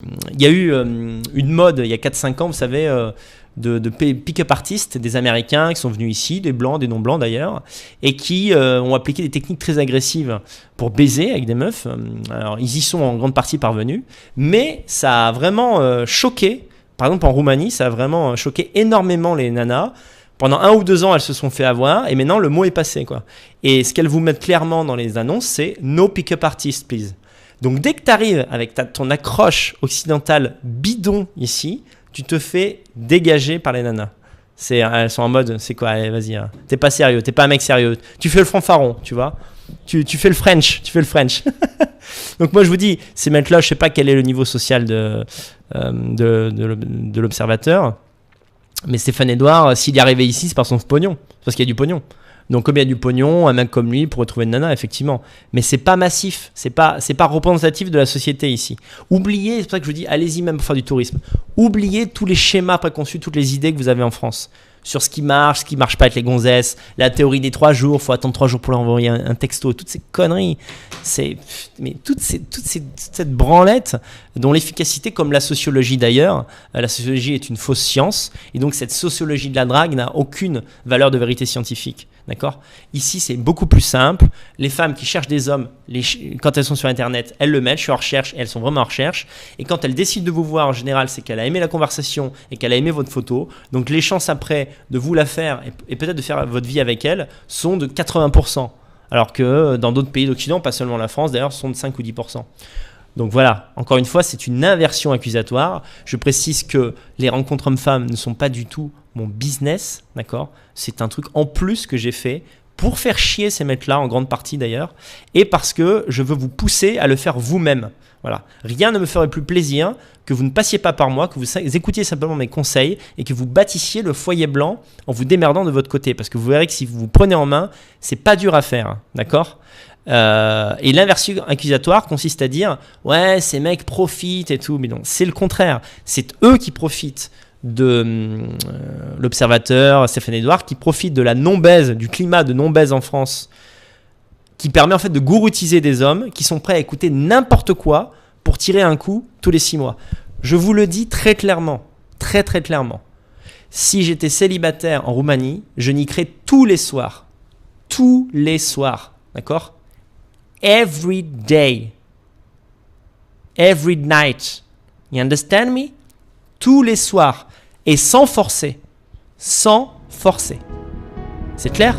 Il y a eu une mode il y a 4-5 ans, vous savez, de pick-up artistes, des Américains qui sont venus ici, des Blancs, des non-Blancs d'ailleurs, et qui ont appliqué des techniques très agressives pour baiser avec des meufs. Alors, ils y sont en grande partie parvenus, mais ça a vraiment choqué. Par exemple, en Roumanie, ça a vraiment choqué énormément les nanas. Pendant 1 ou 2 ans, elles se sont fait avoir, et maintenant, le mot est passé, quoi. Et ce qu'elles vous mettent clairement dans les annonces, c'est « No pick-up artist, please ». Donc, dès que tu arrives avec ton accroche occidentale bidon ici, tu te fais dégager par les nanas. Elles sont en mode, c'est quoi, allez, vas-y, hein. T'es pas sérieux, t'es pas un mec sérieux. Tu fais le fanfaron, tu vois. Tu fais le French, Donc moi je vous dis, ces mecs-là, je sais pas quel est le niveau social de l'observateur, mais Stéphane Edouard, s'il est arrivé ici, c'est par son pognon, parce qu'il y a du pognon. Donc comme il y a du pognon, un mec comme lui pourrait trouver une nana, effectivement. Mais c'est pas massif, c'est pas représentatif de la société ici. Oubliez, c'est pour ça que je vous dis, allez-y même pour faire du tourisme. Oubliez tous les schémas préconçus, toutes les idées que vous avez en France. Sur ce qui marche pas avec les gonzesses, la théorie des 3 jours, faut attendre 3 jours pour leur envoyer un texto, toutes ces conneries. Mais toute cette branlette dont l'efficacité, comme la sociologie d'ailleurs, la sociologie est une fausse science, et donc cette sociologie de la drague n'a aucune valeur de vérité scientifique. D'accord ? Ici, c'est beaucoup plus simple. Les femmes qui cherchent des hommes, quand elles sont sur Internet, elles le mettent, je suis en recherche, et elles sont vraiment en recherche. Et quand elles décident de vous voir, en général, c'est qu'elle a aimé la conversation et qu'elle a aimé votre photo. Donc les chances après de vous la faire et peut-être de faire votre vie avec elle sont de 80%. Alors que dans d'autres pays d'Occident, pas seulement la France d'ailleurs, sont de 5 ou 10%. Donc voilà, encore une fois, c'est une inversion accusatoire. Je précise que les rencontres hommes-femmes ne sont pas du tout mon business, d'accord ? C'est un truc en plus que j'ai fait pour faire chier ces mecs-là, en grande partie d'ailleurs, et parce que je veux vous pousser à le faire vous-même. Voilà. Rien ne me ferait plus plaisir que vous ne passiez pas par moi, que vous écoutiez simplement mes conseils et que vous bâtissiez le foyer blanc en vous démerdant de votre côté. Parce que vous verrez que si vous vous prenez en main, c'est pas dur à faire, hein, d'accord ? Et l'inversion accusatoire consiste à dire « Ouais, ces mecs profitent et tout ». Mais non, c'est le contraire. C'est eux qui profitent de l'observateur Stéphane Edouard, qui profitent de la non-baise, du climat de non-baise en France, qui permet en fait de gouroutiser des hommes qui sont prêts à écouter n'importe quoi pour tirer un coup tous les 6 mois. Je vous le dis très clairement, très très clairement. Si j'étais célibataire en Roumanie, je niquerais tous les soirs, d'accord ? Every day, every night. You understand me? Tous les soirs et sans forcer. C'est clair?